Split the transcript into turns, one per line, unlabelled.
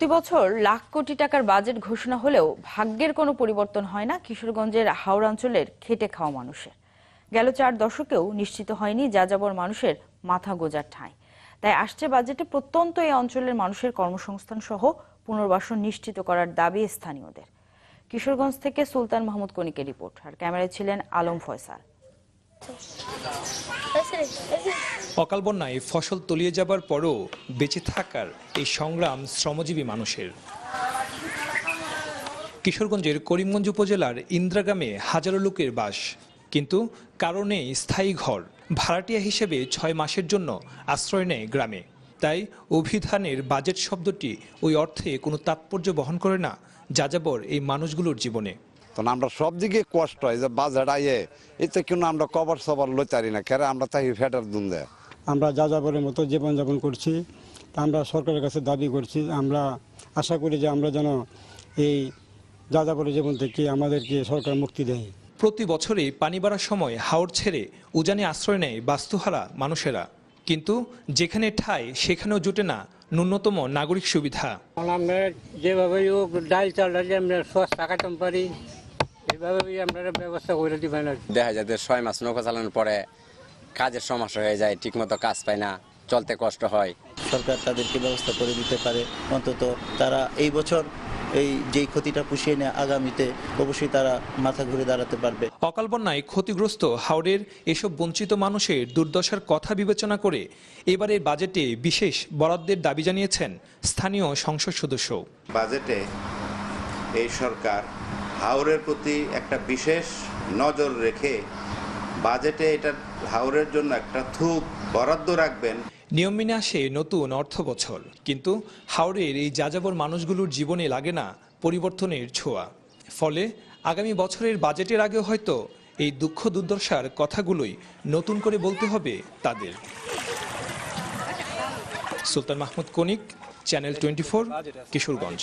প্রতি বছর লাখ কোটি টাকার বাজেট ঘোষণা হলেও ভাগ্যের কোনো পরিবর্তন হয় না কিশোরগঞ্জের হাওড় অঞ্চলের খেটে খাওয়া মানুষের। গেল 4 দশকেও নিশ্চিত হয়নি যাযাবর মানুষের মাথা গোঁজার ঠাঁই। তাই আসছে বাজেটে প্রত্যন্ত এই অঞ্চলের মানুষের কর্মসংস্থান সহ পুনর্বাসন নিশ্চিত করার দাবি স্থানীয়দের। কিশোরগঞ্জ থেকে সুলতান মাহমুদ কনিকের রিপোর্ট, আর ক্যামেরায় ছিলেন আলম ফয়সাল।
অকাল বন্যায় ফসল তলিয়ে যাবার পরও বেঁচে থাকার এই সংগ্রাম শ্রমজীবী মানুষের। কিশোরগঞ্জের করিমগঞ্জ উপজেলার ইন্দ্রা গ্রামে হাজারো লোকের বাস, কিন্তু কারণে স্থায়ী ঘর। ভাড়াটিয়া হিসেবে 6 মাসের জন্য আশ্রয় নেয় গ্রামে। তাই অভিধানের বাজেট শব্দটি ওই অর্থে কোনো তাৎপর্য বহন করে না যাযাবর এই মানুষগুলোর জীবনে।
তো আমরা সব দিকে কষ্ট হয় যে বাজেট আইয়ে এতে কিন্তু আমরা কবর সবার লইতারি না, কেন আমরা তাই ফেটার দুন্দে।
আমরা যাযাবরের মতো জীবনযাপন করছি, আমরা সরকারের কাছে দাবি করছি। আমরা আশা করি যে আমরা যেন এই যাযাবরের জীবন থেকে আমাদেরকে সরকার মুক্তি দেয়।
প্রতি বছরই পানি বাড়ার সময় হাওড় ছেড়ে উজানে আশ্রয় নেয় বাস্তুহারা মানুষেরা, কিন্তু যেখানে ঠাঁই সেখানেও জুটে না ন্যূনতম নাগরিক সুবিধা।
আমরা যেভাবে ডাল চালটা যে আমরা সস্তা কাটতে পারি এইভাবে আমরা ব্যবস্থা করে দিবেন।
দেখা যায় যে 6 মাস নৌকা চালানোর পরে কাজের সমস্যা হয়ে যায়, ঠিকমতো কাজ পায় না, চলতে কষ্ট হয়।
সরকার তাদেরকে ব্যবস্থা করে দিতে পারে, অন্তত তারা এই বছর এই যেই ক্ষতিটা পুষিয়ে নেয় আগামীতে অবশ্যই তারা মাথা ঘুরে দাঁড়াতে পারবে।
অকাল বন্যায় ক্ষতিগ্রস্ত হাওড়ের এসব বঞ্চিত মানুষের দুর্দশার কথা বিবেচনা করে এবারের বাজেটে বিশেষ বরাদ্দের দাবি জানিয়েছেন স্থানীয় সংসদ সদস্য।
বাজেটে এই সরকার হাওরের প্রতি একটা বিশেষ নজর রেখে বাজেটে এটা হাওরের জন্য একটা থুক বরাদ্দ রাখবেন।
নিয়ম মেনে আসে নতুন অর্থ বছর, কিন্তু হাওড়ের এই যাযাবর মানুষগুলোর জীবনে লাগে না পরিবর্তনের ছোঁয়া। ফলে আগামী বছরের বাজেটের আগে হয়তো এই দুঃখ দুর্দশার কথাগুলোই নতুন করে বলতে হবে তাদের। সুলতান মাহমুদ কনিক, চ্যানেল 24, কিশোরগঞ্জ।